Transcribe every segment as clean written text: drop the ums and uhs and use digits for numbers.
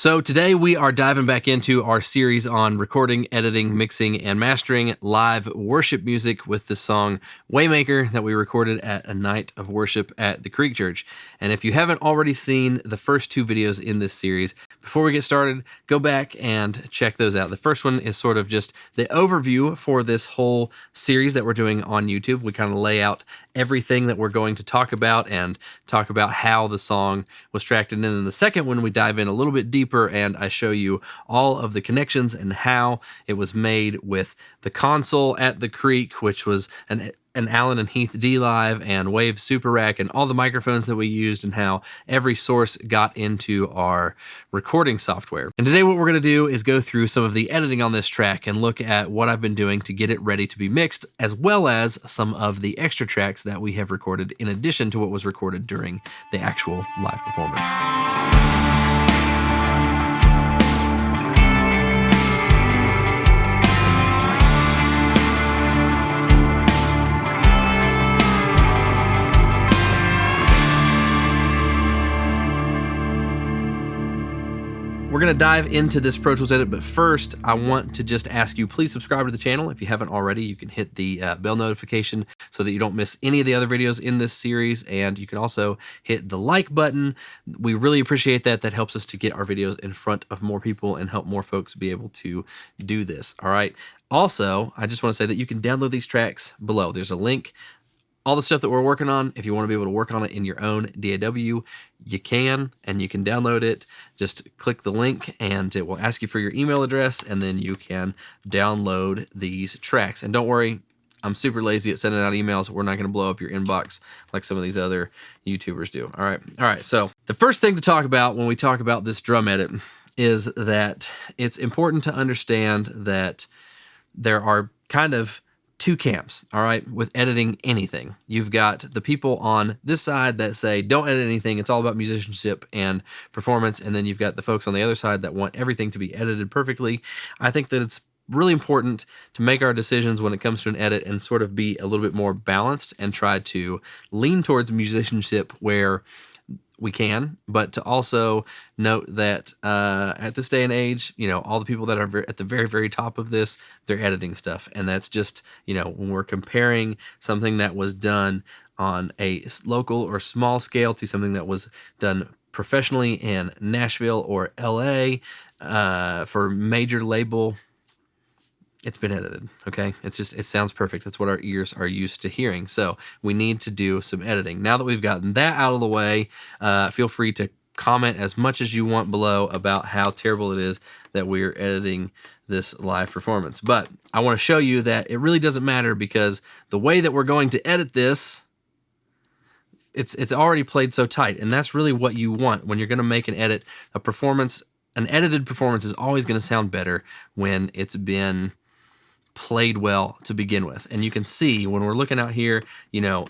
So today we are diving back into our series on recording, editing, mixing, and mastering live worship music with the song Waymaker that we recorded at a night of worship at the Creek Church. And if you haven't already seen the first two videos in this series, before we get started, go back and check those out. The first one is sort of just the overview for this whole series that we're doing on YouTube. We kind of lay out everything that we're going to talk about and talk about how the song was tracked. And then in the second one, we dive in a little bit deeper and I show you all of the connections and how it was made with the console at the Creek, which was an Allen and Heath D Live and Wave Super Rack and all the microphones that we used and how every source got into our recording software. And today what we're going to do is go through some of the editing on this track and look at what I've been doing to get it ready to be mixed, as well as some of the extra tracks that we have recorded in addition to what was recorded during the actual live performance. We're going to dive into this Pro Tools edit, but first I want to just ask you, please subscribe to the channel. If you haven't already, you can hit the bell notification so that you don't miss any of the other videos in this series, and you can also hit the like button. We really appreciate that. That helps us to get our videos in front of more people and help more folks be able to do this, all right? Also, I just want to say that you can download these tracks below. There's a link. All the stuff that we're working on, if you want to be able to work on it in your own DAW, you can, and you can download it. Just click the link and it will ask you for your email address, and then you can download these tracks. And don't worry, I'm super lazy at sending out emails. We're not going to blow up your inbox like some of these other YouTubers do. All right, so the first thing to talk about when we talk about this drum edit is that it's important to understand that there are kind of two camps, all right, with editing anything. You've got the people on this side that say, don't edit anything, it's all about musicianship and performance, and then you've got the folks on the other side that want everything to be edited perfectly. I think that it's really important to make our decisions when it comes to an edit and sort of be a little bit more balanced and try to lean towards musicianship where we can, but to also note that at this day and age, you know, all the people that are at the very, very top of this, they're editing stuff. And that's just, you know, when we're comparing something that was done on a local or small scale to something that was done professionally in Nashville or LA for major label, it's been edited, okay? It's just, it sounds perfect. That's what our ears are used to hearing. So we need to do some editing. Now that we've gotten that out of the way, feel free to comment as much as you want below about how terrible it is that we're editing this live performance. But I want to show you that it really doesn't matter, because the way that we're going to edit this, it's already played so tight, and that's really what you want when you're going to make an edit. A performance, an edited performance is always going to sound better when it's been played well to begin with. And you can see when we're looking out here, you know,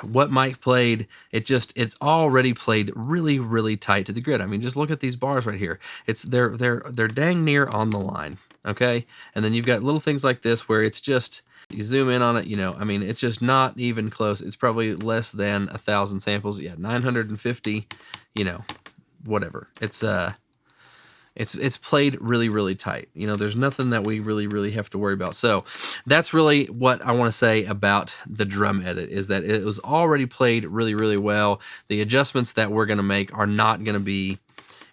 what Mike played, it's already played really, really tight to the grid. I mean, just look at these bars right here. They're dang near on the line, okay? And then you've got little things like this where it's just, you zoom in on it, you know, I mean, it's just not even close. It's probably less than 1,000 samples. Yeah, 950, you know, whatever. It's played really, really tight. You know, there's nothing that we really, really have to worry about. So that's really what I want to say about the drum edit, is that it was already played really, really well. The adjustments that we're going to make are not going to be,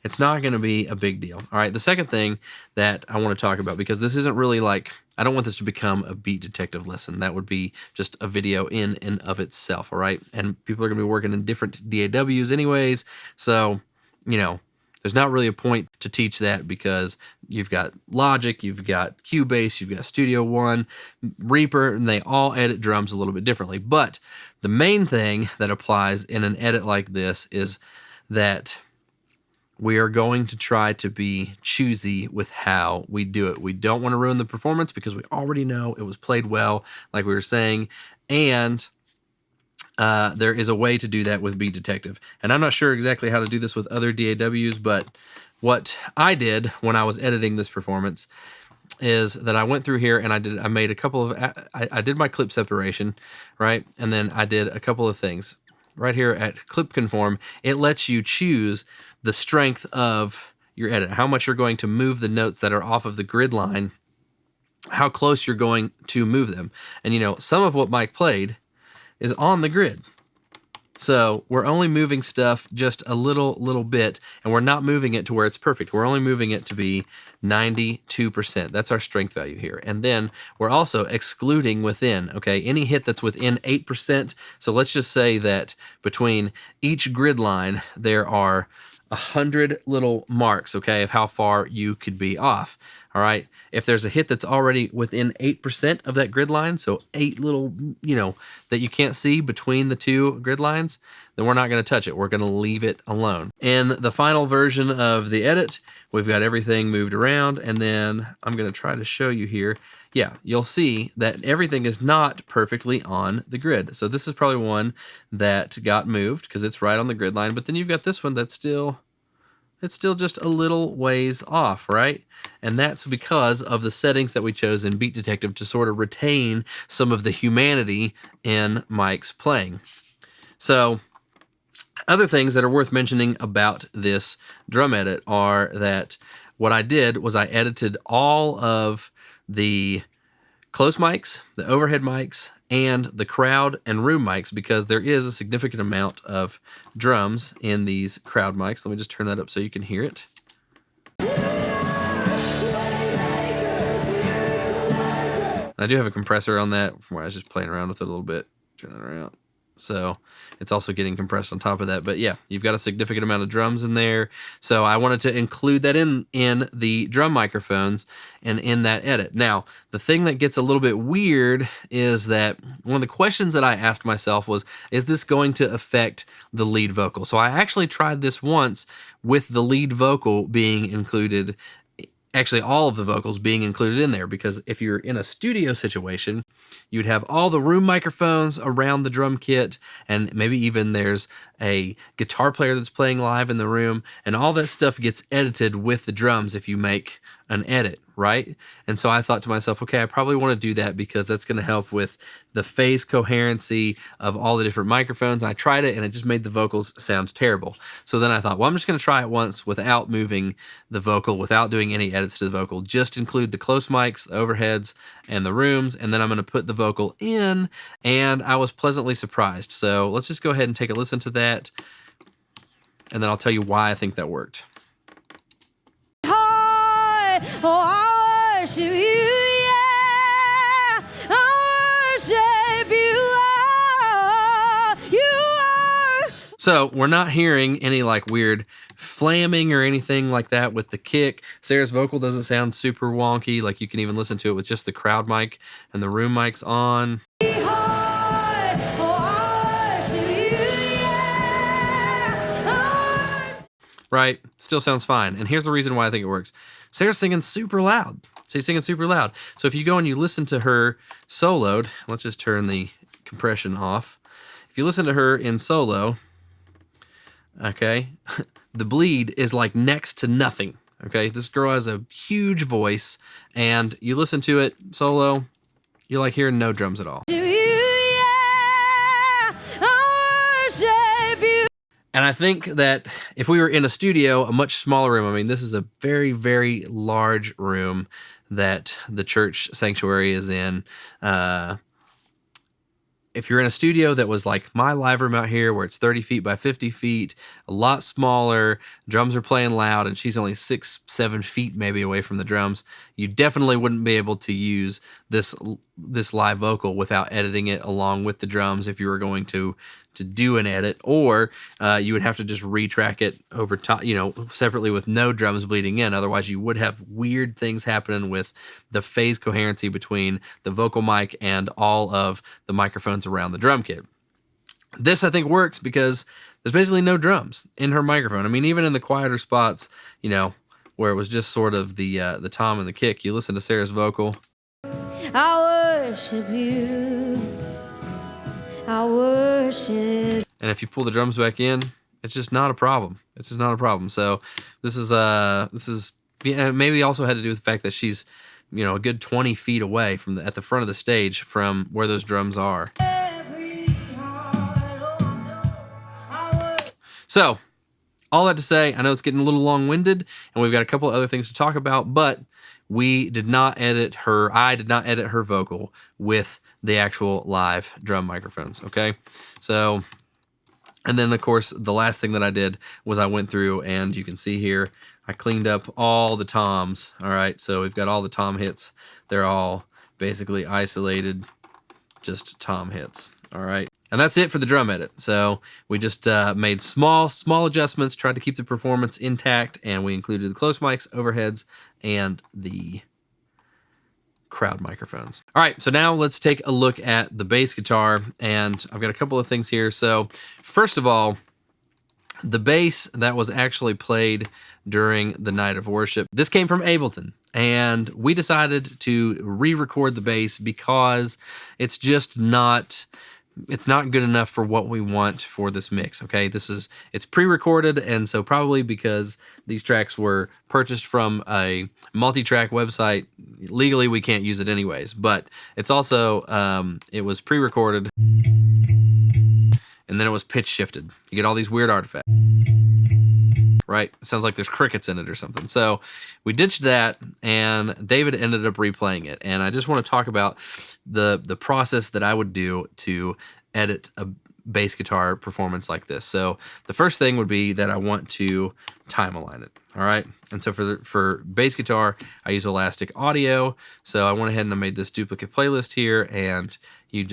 it's not going to be a big deal. All right, the second thing that I want to talk about, because this isn't really like, I don't want this to become a beat detective lesson. That would be just a video in and of itself, all right? And people are going to be working in different DAWs anyways, so, you know, there's not really a point to teach that, because you've got Logic, you've got Cubase, you've got Studio One, Reaper, and they all edit drums a little bit differently. But the main thing that applies in an edit like this is that we are going to try to be choosy with how we do it. We don't want to ruin the performance, because we already know it was played well, like we were saying, and there is a way to do that with Beat Detective. And I'm not sure exactly how to do this with other DAWs, but what I did when I was editing this performance is that I went through here and I made a couple of, I did my clip separation, right? And then I did a couple of things. Right here at Clip Conform, it lets you choose the strength of your edit, how much you're going to move the notes that are off of the grid line, how close you're going to move them. And you know, some of what Mike played is on the grid. So we're only moving stuff just a little bit, and we're not moving it to where it's perfect. We're only moving it to be 92%. That's our strength value here. And then we're also excluding within, okay, any hit that's within 8%. So let's just say that between each grid line, there are 100 little marks, okay, of how far you could be off. All right. If there's a hit that's already within 8% of that grid line, so 8 little, you know, that you can't see between the two grid lines, then we're not going to touch it. We're going to leave it alone. In the final version of the edit, we've got everything moved around, and then I'm going to try to show you here. Yeah, you'll see that everything is not perfectly on the grid. So this is probably one that got moved because it's right on the grid line, but then you've got this one that's still... it's still just a little ways off, right? And that's because of the settings that we chose in Beat Detective to sort of retain some of the humanity in Mike's playing. So other things that are worth mentioning about this drum edit are that what I did was I edited all of the close mics, the overhead mics, and the crowd and room mics, because there is a significant amount of drums in these crowd mics. Let me just turn that up so you can hear it. I do have a compressor on that from where I was just playing around with it a little bit. Turn that around. So it's also getting compressed on top of that. But yeah, you've got a significant amount of drums in there. So I wanted to include that in the drum microphones and in that edit. Now, the thing that gets a little bit weird is that one of the questions that I asked myself was, is this going to affect the lead vocal? So I actually tried this once with the lead vocal being included, actually all of the vocals being included in there, because if you're in a studio situation, you'd have all the room microphones around the drum kit, and maybe even there's a guitar player that's playing live in the room, and all that stuff gets edited with the drums if you make an edit, right? And so I thought to myself, okay, I probably want to do that because that's going to help with the phase coherency of all the different microphones. I tried it and it just made the vocals sound terrible. So then I thought, well, I'm just going to try it once without moving the vocal, without doing any edits to the vocal, just include the close mics, the overheads, and the rooms, and then I'm going to put the vocal in, and I was pleasantly surprised. So let's just go ahead and take a listen to that, and then I'll tell you why I think that worked. Oh, I worship you, yeah. I worship you, you are. So we're not hearing any like weird flamming or anything like that with the kick. Sarah's vocal doesn't sound super wonky. Like you can even listen to it with just the crowd mic and the room mics on. Right? Still sounds fine. And here's the reason why I think it works. Sarah's singing super loud. She's singing super loud. So if you go and you listen to her soloed, let's just turn the compression off. If you listen to her in solo, okay, the bleed is like next to nothing. Okay, this girl has a huge voice, and you listen to it solo, you're like hearing no drums at all. And I think that if we were in a studio, a much smaller room, I mean, this is a very, very large room that the church sanctuary is in. If you're in a studio that was like my live room out here, where it's 30 feet by 50 feet, a lot smaller, drums are playing loud, and she's only 6-7 feet maybe away from the drums, you definitely wouldn't be able to use this live vocal without editing it along with the drums if you were going to do an edit, or you would have to just retrack it over top, separately with no drums bleeding in. Otherwise, you would have weird things happening with the phase coherency between the vocal mic and all of the microphones around the drum kit. This, I think, works because there's basically no drums in her microphone. I mean, even in the quieter spots, where it was just sort of the tom and the kick, you listen to Sarah's vocal. I worship you. I worship. And if you pull the drums back in, it's just not a problem. It's just not a problem. So this is maybe also had to do with the fact that she's, a good 20 feet away from at the front of the stage from where those drums are. So all that to say, I know it's getting a little long-winded, and we've got a couple other things to talk about, but I did not edit her vocal with the actual live drum microphones, okay? So, and then of course, the last thing that I did was I went through, and you can see here, I cleaned up all the toms, all right? So we've got all the tom hits. They're all basically isolated, just tom hits, all right? And that's it for the drum edit. So we just made small adjustments, tried to keep the performance intact, and we included the close mics, overheads, and the crowd microphones. All right, so now let's take a look at the bass guitar, and I've got a couple of things here. So first of all, the bass that was actually played during the night of worship, this came from Ableton, and we decided to re-record the bass because it's just not good enough for what we want for this mix, okay? It's pre-recorded, and so probably because these tracks were purchased from a multi-track website, legally we can't use it anyways, but it's also, it was pre-recorded, and then it was pitch shifted. You get all these weird artifacts, right? It sounds like there's crickets in it or something. So we ditched that, and David ended up replaying it. And I just want to talk about the process that I would do to edit a bass guitar performance like this. So the first thing would be that I want to time align it. All right. And so for bass guitar, I use Elastic Audio. So I went ahead and I made this duplicate playlist here, and you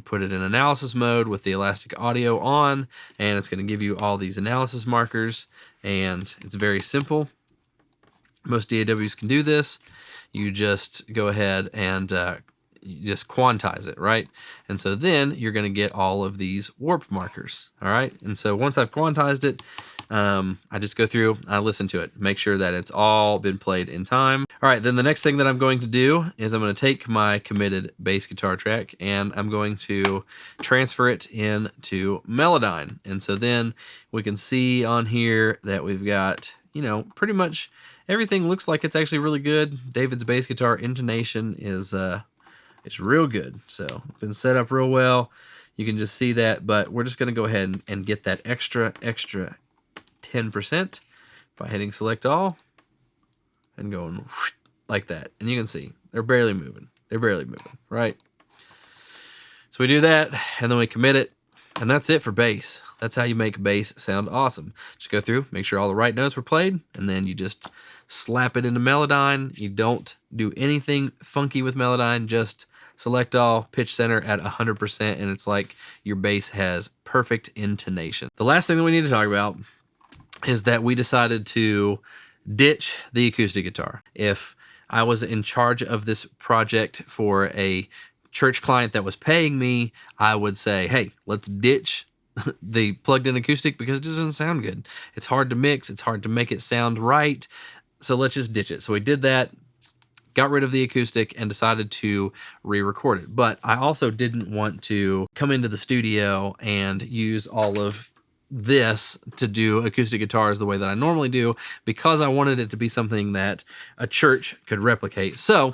put it in analysis mode with the Elastic Audio on, and it's going to give you all these analysis markers, and it's very simple. Most DAWs can do this. You just go ahead and you just quantize it, right? And so then you're going to get all of these warp markers, all right? And so once I've quantized it, I just go through, I listen to it, make sure that it's all been played in time. All right, then the next thing that I'm going to do is I'm going to take my committed bass guitar track, and I'm going to transfer it into Melodyne. And so then we can see on here that we've got, pretty much everything looks like it's actually really good. David's bass guitar intonation is it's real good. So been set up real well. You can just see that, but we're just going to go ahead and get that extra 10% by hitting select all and going like that. And you can see they're barely moving. Right? So we do that, and then we commit it, and that's it for bass. That's how you make bass sound awesome. Just go through, make sure all the right notes were played, and then you just slap it into Melodyne. You don't do anything funky with Melodyne, just select all, pitch center at 100%, and it's like your bass has perfect intonation. The last thing that we need to talk about is that we decided to ditch the acoustic guitar. If I was in charge of this project for a church client that was paying me, I would say, hey, let's ditch the plugged-in acoustic because it just doesn't sound good. It's hard to mix. It's hard to make it sound right. So let's just ditch it. So we did that, got rid of the acoustic, and decided to re-record it. But I also didn't want to come into the studio and use all of this to do acoustic guitars the way that I normally do, because I wanted it to be something that a church could replicate. So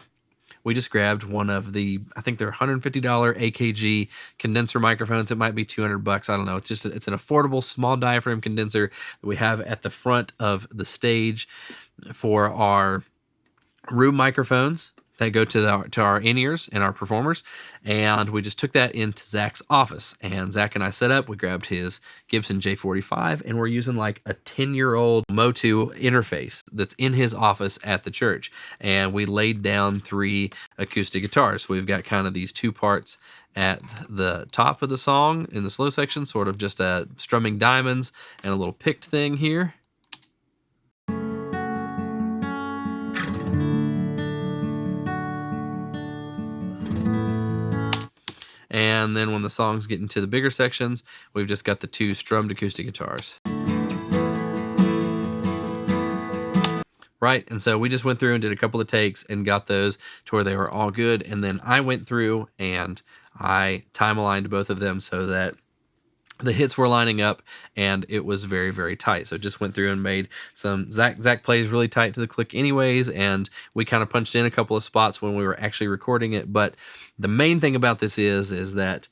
we just grabbed one of the, I think they're $150 AKG condenser microphones. It might be $200. I don't know. It's an affordable small diaphragm condenser that we have at the front of the stage for our room microphones that go to our in-ears and our performers. And we just took that into Zach's office, and Zach and I set up. We grabbed his Gibson J45, and we're using like a 10-year-old Motu interface that's in his office at the church. And we laid down 3 acoustic guitars. So we've got kind of these 2 parts at the top of the song in the slow section, sort of just strumming diamonds and a little picked thing here. And then when the songs get into the bigger sections, we've just got the 2 strummed acoustic guitars. Right, and so we just went through and did a couple of takes and got those to where they were all good. And then I went through and I time aligned both of them so that the hits were lining up, and it was very, very tight. So just went through and made some, Zach plays really tight to the click anyways, and we kind of punched in a couple of spots when we were actually recording it. But the main thing about this is that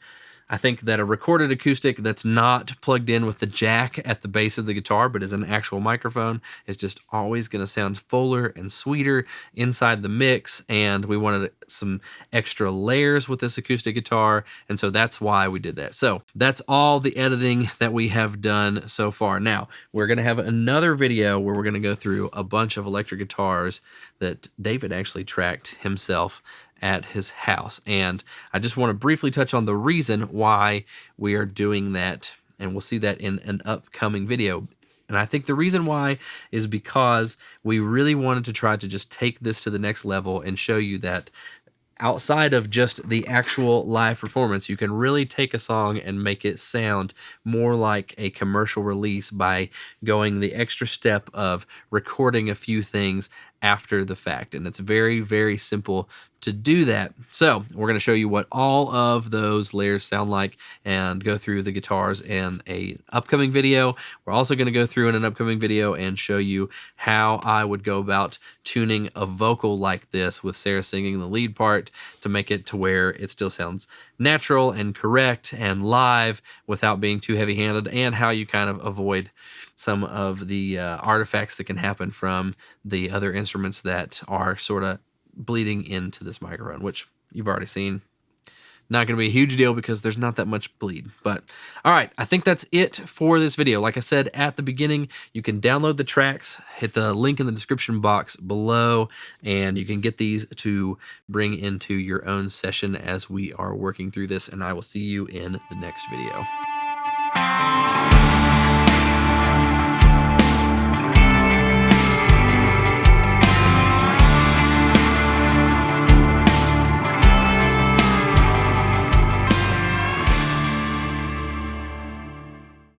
I think that a recorded acoustic that's not plugged in with the jack at the base of the guitar, but is an actual microphone, is just always going to sound fuller and sweeter inside the mix. And we wanted some extra layers with this acoustic guitar, and so that's why we did that. So that's all the editing that we have done so far. Now, we're going to have another video where we're going to go through a bunch of electric guitars that David actually tracked himself at his house. And I just want to briefly touch on the reason why we are doing that, and we'll see that in an upcoming video. And I think the reason why is because we really wanted to try to just take this to the next level and show you that outside of just the actual live performance, you can really take a song and make it sound more like a commercial release by going the extra step of recording a few things after the fact. And it's very, very simple to do that. So we're going to show you what all of those layers sound like and go through the guitars in an upcoming video. We're also going to go through in an upcoming video and show you how I would go about tuning a vocal like this with Sarah singing the lead part to make it to where it still sounds natural and correct and live without being too heavy-handed, and how you kind of avoid some of the artifacts that can happen from the other instruments that are sort of bleeding into this microphone, which you've already seen. Not going to be a huge deal because there's not that much bleed. But all right, I think that's it for this video. Like I said at the beginning, you can download the tracks, hit the link in the description box below, and you can get these to bring into your own session as we are working through this. And I will see you in the next video.